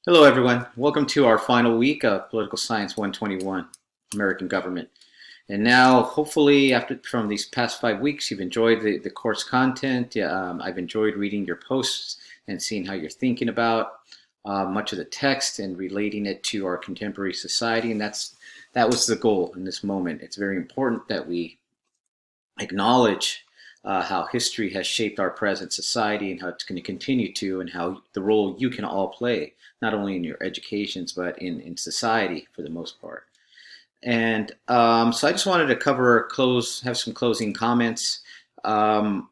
Hello, everyone. Welcome to our final week of Political Science 121, American Government. And now, hopefully, from these past 5 weeks, you've enjoyed the course content. I've enjoyed reading your posts and seeing how you're thinking about much of the text and relating it to our contemporary society. And that was the goal in this moment. It's very important that we acknowledge how history has shaped our present society and how it's going to continue to, and how the role you can all play, not only in your educations, but in society for the most part. And so I just wanted to have some closing comments, and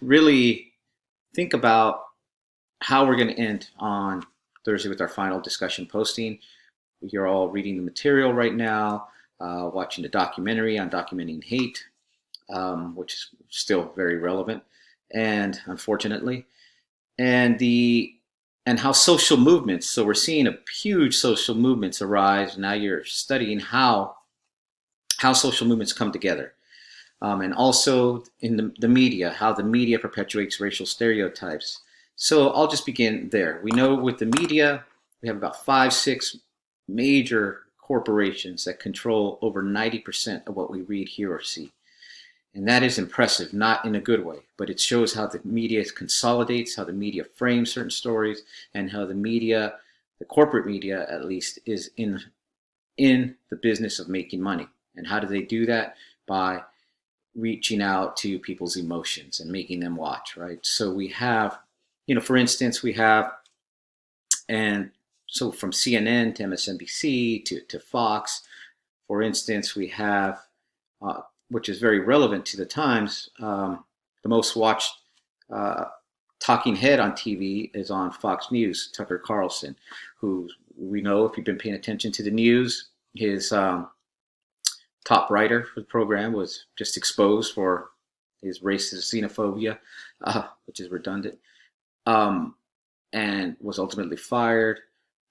really think about how we're going to end on Thursday with our final discussion posting. You're all reading the material right now, watching the documentary on documenting hate, which is still very relevant, and unfortunately, and how social movements. So we're seeing a huge social movements arise. Now you're studying how social movements come together, and also in the media, how the media perpetuates racial stereotypes. So I'll just begin there. We know with the media, we have about 5, 6 major corporations that control over 90% of what we read, hear, or see. And that is impressive, not in a good way, but it shows how the media consolidates, how the media frames certain stories, and how the media, the corporate media at least, is in the business of making money. And how do they do that? By reaching out to people's emotions and making them watch, right? So we have, for instance, and so from CNN to MSNBC to Fox, for instance, we have, which is very relevant to the times, the most watched talking head on TV is on Fox News, Tucker Carlson, who we know, if you've been paying attention to the news, his top writer for the program was just exposed for his racist xenophobia, which is redundant, and was ultimately fired.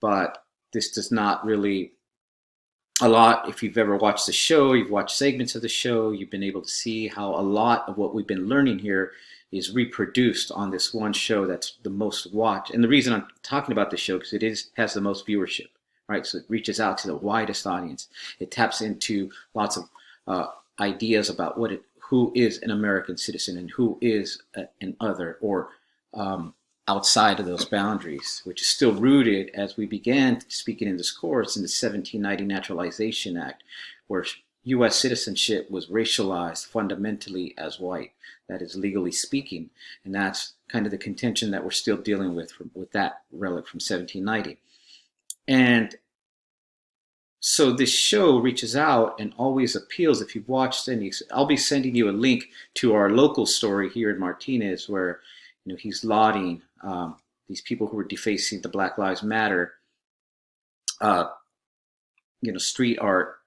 But this does not really a lot. If you've ever watched the show, you've watched segments of the show, you've been able to see how a lot of what we've been learning here is reproduced on this one show that's the most watched. And the reason I'm talking about this show, because has the most viewership, right? So it reaches out to the widest audience. It taps into lots of ideas about who is an American citizen and who is an other, or outside of those boundaries, which is still rooted, as we began speaking in this course, in the 1790 Naturalization Act, where U.S. citizenship was racialized fundamentally as white. That is, legally speaking. And that's kind of the contention that we're still dealing with that relic from 1790. And so this show reaches out and always appeals. If you've watched any, I'll be sending you a link to our local story here in Martinez, where he's lauding these people who were defacing the Black Lives Matter, street art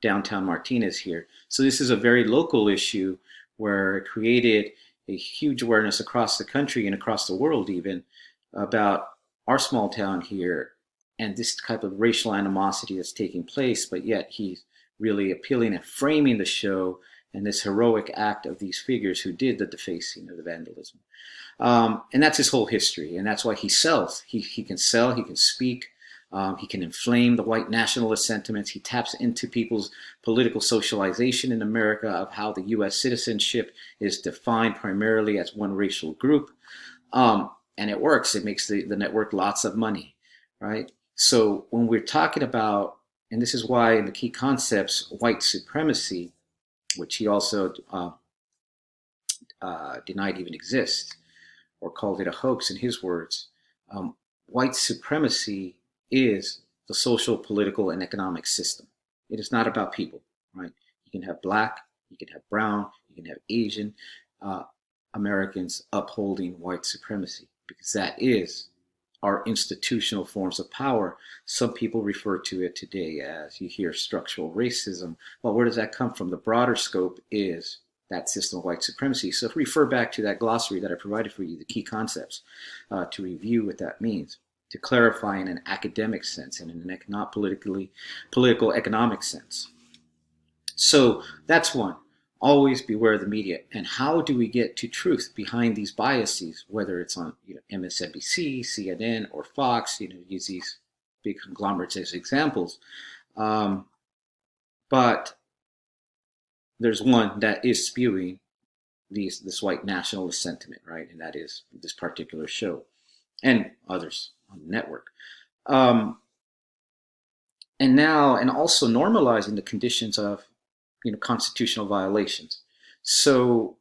downtown Martinez here. So this is a very local issue where it created a huge awareness across the country and across the world even about our small town here and this type of racial animosity that's taking place. But yet he's really appealing and framing the show and this heroic act of these figures who did the defacing or the vandalism. And that's his whole history. And that's why he sells. He can sell, he can speak, he can inflame the white nationalist sentiments. He taps into people's political socialization in America of how the U.S. citizenship is defined primarily as one racial group. And it works. It makes the network lots of money, right? So when we're talking about, and this is why in the key concepts, white supremacy, which he also denied even exists, or called it a hoax in his words. White supremacy is the social, political, and economic system. It is not about people, right? You can have black, you can have brown, you can have Asian Americans upholding white supremacy, because that is our institutional forms of power. Some people refer to it today as, you hear, structural racism. Well, where does that come from? The broader scope is that system of white supremacy. So if we refer back to that glossary that I provided for you, the key concepts, to review what that means, to clarify in an academic sense and in an political economic sense. So that's one. always beware of the media. And how do we get to truth behind these biases, whether it's on MSNBC, CNN, or Fox? Use these big conglomerates as examples. But there's one that is spewing this white nationalist sentiment, right? And that is this particular show and others on the network. And also normalizing the conditions of constitutional violations. So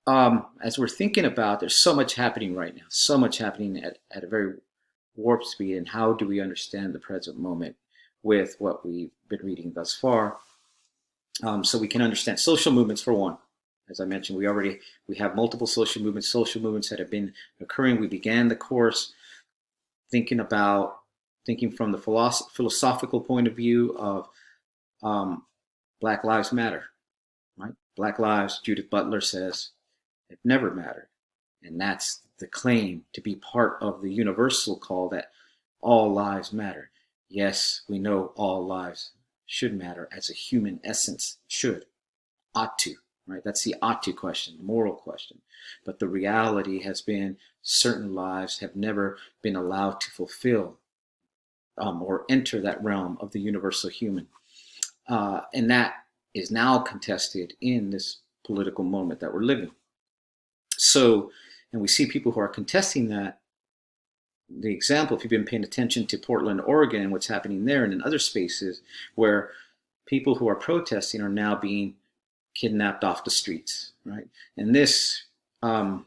as we're thinking about, there's so much happening right now, so much happening at a very warp speed. And how do we understand the present moment with what we've been reading thus far? So we can understand social movements, for one. As I mentioned, we have multiple social movements that have been occurring. We began the course thinking from the philosophical point of view of Black Lives Matter, right? Black lives, Judith Butler says, have never mattered. And that's the claim, to be part of the universal call that all lives matter. Yes, we know all lives should matter as a human essence should, ought to, right? That's the ought to question, the moral question. But the reality has been certain lives have never been allowed to fulfill or enter that realm of the universal human. And that is now contested in this political moment that we're living. So, and we see people who are contesting that. The example, if you've been paying attention to Portland, Oregon, and what's happening there, and in other spaces where people who are protesting are now being kidnapped off the streets, right? And these are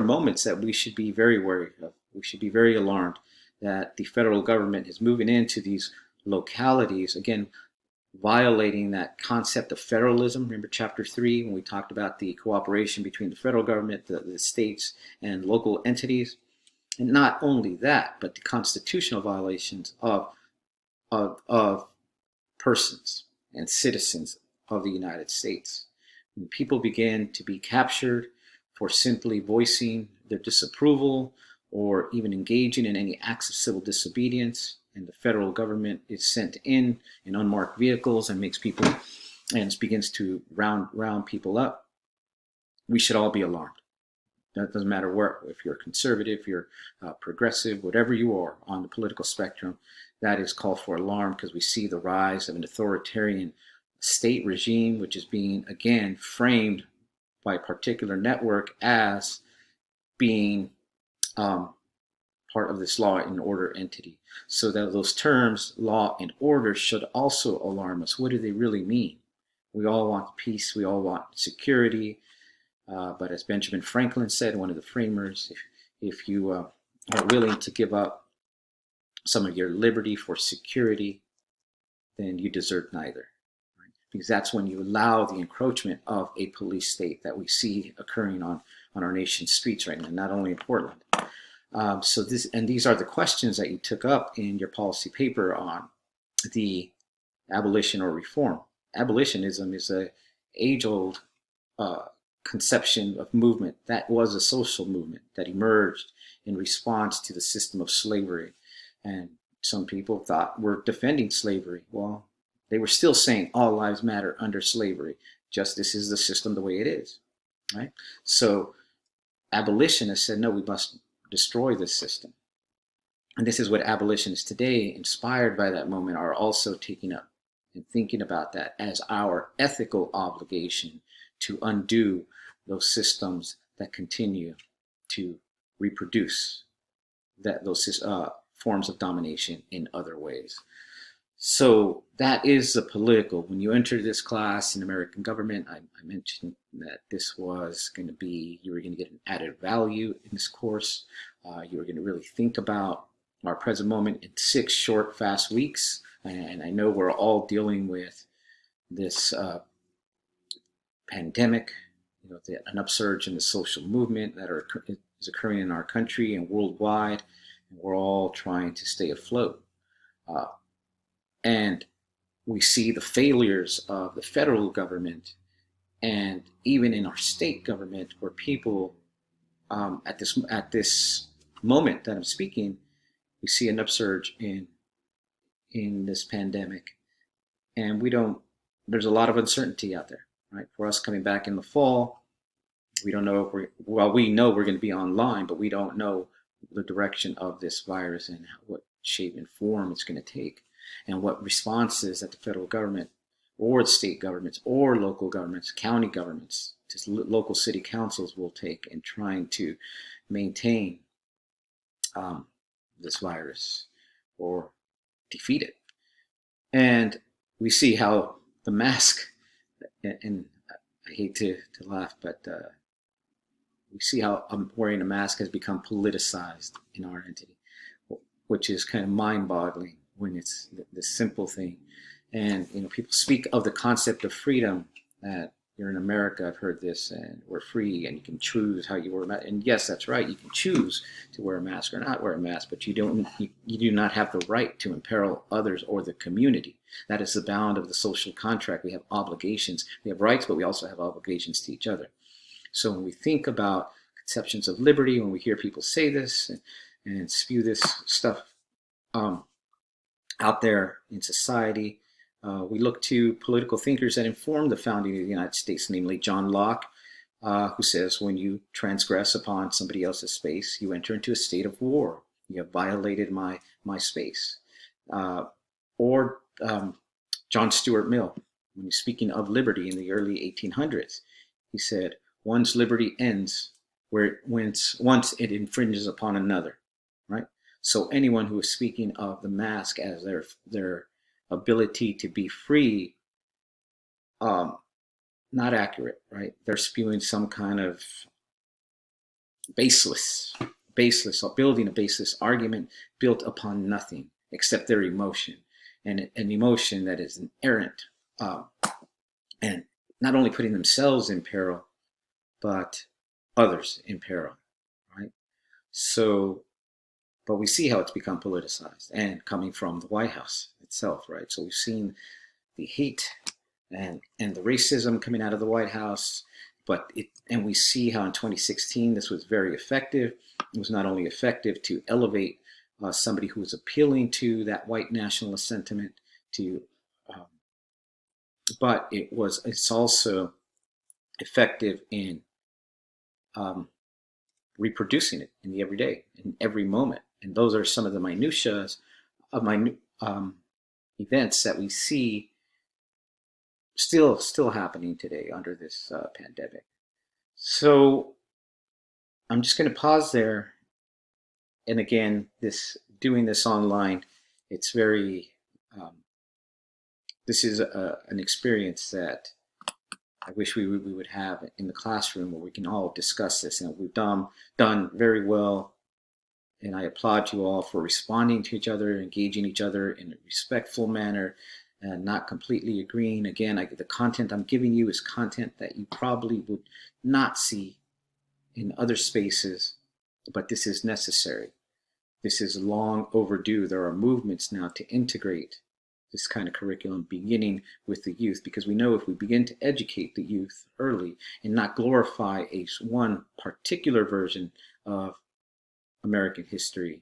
moments that we should be very wary of. We should be very alarmed that the federal government is moving into these localities, again, violating that concept of federalism. Remember chapter 3 when we talked about the cooperation between the federal government, the states, and local entities. And not only that, but the constitutional violations of persons and citizens of the United States. When people begin to be captured for simply voicing their disapproval or even engaging in any acts of civil disobedience, and the federal government is sent in unmarked vehicles and begins to round people up, we should all be alarmed. That doesn't matter if you're conservative, if you're progressive, whatever you are on the political spectrum, that is call for alarm, because we see the rise of an authoritarian state regime, which is being, again, framed by a particular network as being part of this law and order entity. So that those terms, law and order, should also alarm us. What do they really mean? We all want peace, we all want security. But as Benjamin Franklin said, one of the framers, if you are willing to give up some of your liberty for security, then you deserve neither. Right? Because that's when you allow the encroachment of a police state that we see occurring on our nation's streets right now, not only in Portland. These are the questions that you took up in your policy paper on the abolition or reform. Abolitionism is an age-old conception of movement that was a social movement that emerged in response to the system of slavery. And some people thought we're defending slavery. Well, they were still saying all lives matter under slavery. Justice is the system the way it is, right? So abolitionists said, no, we must destroy this system. And this is what abolitionists today, inspired by that moment, are also taking up and thinking about that as our ethical obligation to undo those systems that continue to reproduce those forms of domination in other ways. So that is the political. When you enter this class in American government, I mentioned that this was going to be, you were going to get an added value in this course. You were going to really think about our present moment in 6 short, fast weeks. And I know we're all dealing with this pandemic, an upsurge in the social movement that is occurring in our country and worldwide, and we're all trying to stay afloat. And we see the failures of the federal government and even in our state government, where people at this moment that I'm speaking, we see an upsurge in this pandemic, and there's a lot of uncertainty out there. right? For us coming back in the fall, we don't know if we know we're going to be online, but we don't know the direction of this virus and what shape and form it's going to take, and what responses that the federal government or the state governments or local governments, county governments, just local city councils will take in trying to maintain this virus or defeat it. And we see how the mask, and I hate to laugh, but we see how wearing a mask has become politicized in our entity, which is kind of mind-boggling when it's this simple thing. And people speak of the concept of freedom, that you're in America. I've heard this, and we're free, and you can choose how you wear a mask. And yes, that's right. You can choose to wear a mask or not wear a mask, but you do not have the right to imperil others or the community. That is the bound of the social contract. We have obligations. We have rights, but we also have obligations to each other. So when we think about conceptions of liberty, when we hear people say this and spew this stuff out there in society, we look to political thinkers that informed the founding of the United States, namely John Locke, who says, when you transgress upon somebody else's space, you enter into a state of war. You have violated my space. Or John Stuart Mill, when he's speaking of liberty in the early 1800s, he said, one's liberty ends once it infringes upon another, right? So anyone who is speaking of the mask as their ability to be free, not accurate, right? They're spewing some kind of baseless, building a baseless argument built upon nothing except their emotion, and an emotion that is inerrant, and not only putting themselves in peril, but others in peril, right? So, but we see how it's become politicized, and coming from the White House itself, right? So we've seen the hate and the racism coming out of the White House, and we see how in 2016 this was very effective. It was not only effective to elevate somebody who was appealing to that white nationalist sentiment, but it's also effective in reproducing it in the everyday, in every moment. And those are some of the minutiae of events that we see still happening today under this pandemic. So I'm just going to pause there. And again, doing this online, it's very. This is an experience that I wish we would have in the classroom, where we can all discuss this, and we've done very well. And I applaud you all for responding to each other, engaging each other in a respectful manner, and not completely agreeing. Again, the content I'm giving you is content that you probably would not see in other spaces, but this is necessary. This is long overdue. There are movements now to integrate this kind of curriculum, beginning with the youth, because we know if we begin to educate the youth early and not glorify one particular version of American history,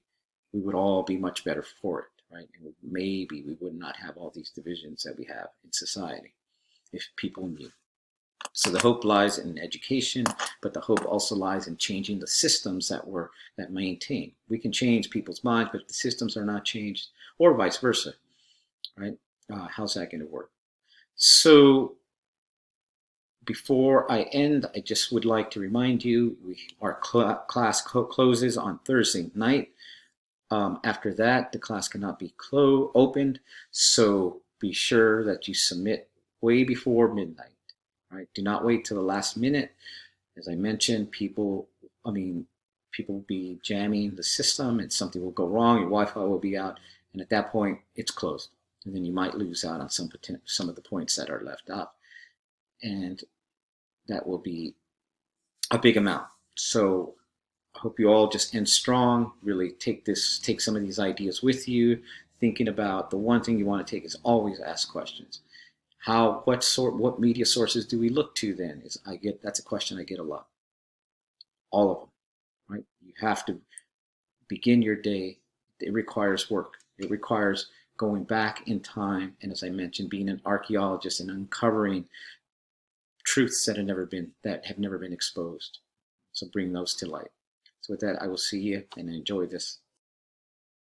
we would all be much better for it, right? And maybe we would not have all these divisions that we have in society if people knew. So the hope lies in education, but the hope also lies in changing the systems that maintain. We can change people's minds, but if the systems are not changed, or vice versa, right? How's that going to work? So before I end, I just would like to remind you, our class closes on Thursday night. After that, the class cannot be opened, so be sure that you submit way before midnight. Right? Do not wait till the last minute. As I mentioned, people will be jamming the system, and something will go wrong. Your Wi-Fi will be out, and at that point, it's closed. And then you might lose out on some of the points that are left up, and that will be a big amount. So I hope you all just end strong. Really take some of these ideas with you. Thinking about the one thing you want to take is always ask questions. What media sources do we look to then? That's a question I get a lot. All of them, right? You have to begin your day. It requires work. It requires going back in time, and as I mentioned, being an archaeologist and uncovering truths that have never been exposed. So bring those to light. So with that, I will see you and enjoy this.